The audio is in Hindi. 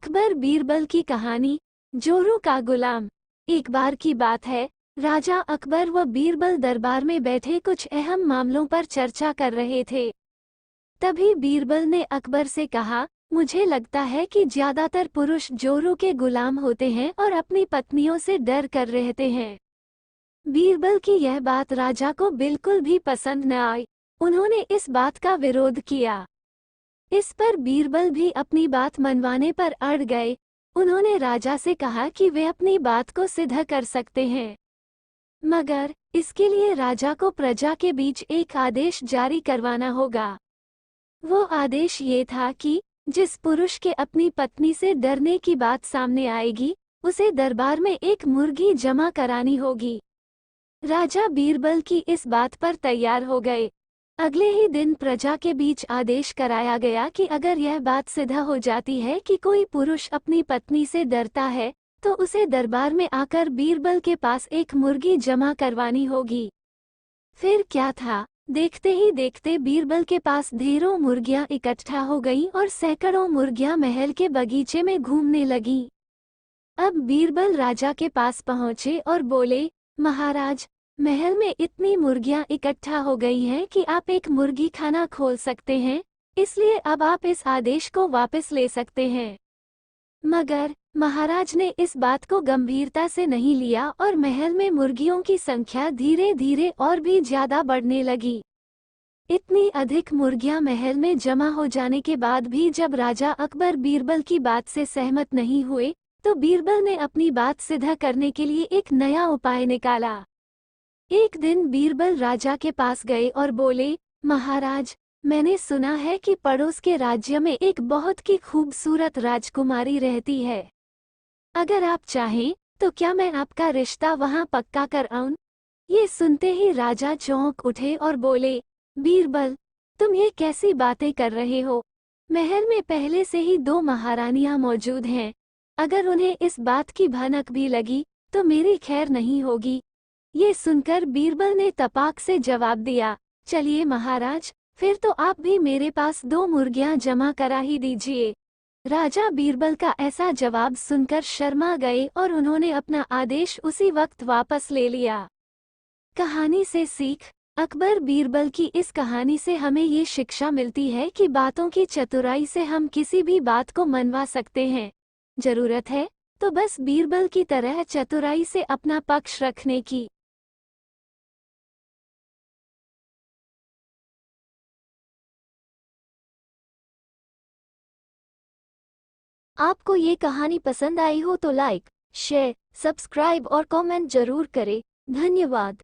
अकबर बीरबल की कहानी, जोरू का गुलाम। एक बार की बात है, राजा अकबर व बीरबल दरबार में बैठे कुछ अहम मामलों पर चर्चा कर रहे थे। तभी बीरबल ने अकबर से कहा, मुझे लगता है कि ज्यादातर पुरुष जोरू के गुलाम होते हैं और अपनी पत्नियों से डर कर रहते हैं। बीरबल की यह बात राजा को बिल्कुल भी पसंद न आई। उन्होंने इस बात का विरोध किया। इस पर बीरबल भी अपनी बात मनवाने पर अड़ गए। उन्होंने राजा से कहा कि वे अपनी बात को सिद्ध कर सकते हैं, मगर इसके लिए राजा को प्रजा के बीच एक आदेश जारी करवाना होगा। वो आदेश ये था कि जिस पुरुष के अपनी पत्नी से डरने की बात सामने आएगी, उसे दरबार में एक मुर्गी जमा करानी होगी। राजा बीरबल की इस बात पर तैयार हो गए। अगले ही दिन प्रजा के बीच आदेश कराया गया कि अगर यह बात सिद्ध हो जाती है कि कोई पुरुष अपनी पत्नी से डरता है, तो उसे दरबार में आकर बीरबल के पास एक मुर्गी जमा करवानी होगी। फिर क्या था, देखते ही देखते बीरबल के पास ढेरों मुर्गियां इकट्ठा हो गईं और सैकड़ों मुर्गियां महल के बगीचे में घूमने लगीं। अब बीरबल राजा के पास पहुंचे और बोले, महाराज, महल में इतनी मुर्गियां इकट्ठा हो गई हैं कि आप एक मुर्गी खाना खोल सकते हैं, इसलिए अब आप इस आदेश को वापस ले सकते हैं। मगर महाराज ने इस बात को गंभीरता से नहीं लिया और महल में मुर्गियों की संख्या धीरे धीरे और भी ज्यादा बढ़ने लगी। इतनी अधिक मुर्गियां महल में जमा हो जाने के बाद भी जब राजा अकबर बीरबल की बात से सहमत नहीं हुए, तो बीरबल ने अपनी बात सिद्ध करने के लिए एक नया उपाय निकाला। एक दिन बीरबल राजा के पास गए और बोले, महाराज, मैंने सुना है कि पड़ोस के राज्य में एक बहुत की खूबसूरत राजकुमारी रहती है। अगर आप चाहें तो क्या मैं आपका रिश्ता वहां पक्का कर आऊं? ये सुनते ही राजा चौंक उठे और बोले, बीरबल, तुम ये कैसी बातें कर रहे हो? महल में पहले से ही 2 महारानियां मौजूद हैं। अगर उन्हें इस बात की भनक भी लगी तो मेरी खैर नहीं होगी। ये सुनकर बीरबल ने तपाक से जवाब दिया, चलिए महाराज, फिर तो आप भी मेरे पास 2 मुर्गियां जमा करा ही दीजिए। राजा बीरबल का ऐसा जवाब सुनकर शर्मा गए और उन्होंने अपना आदेश उसी वक्त वापस ले लिया। कहानी से सीख। अकबर बीरबल की इस कहानी से हमें ये शिक्षा मिलती है कि बातों की चतुराई से हम किसी भी बात को मनवा सकते हैं। जरूरत है तो बस बीरबल की तरह चतुराई से अपना पक्ष रखने की। आपको ये कहानी पसंद आई हो तो लाइक, शेयर, सब्सक्राइब और कमेंट जरूर करें। धन्यवाद।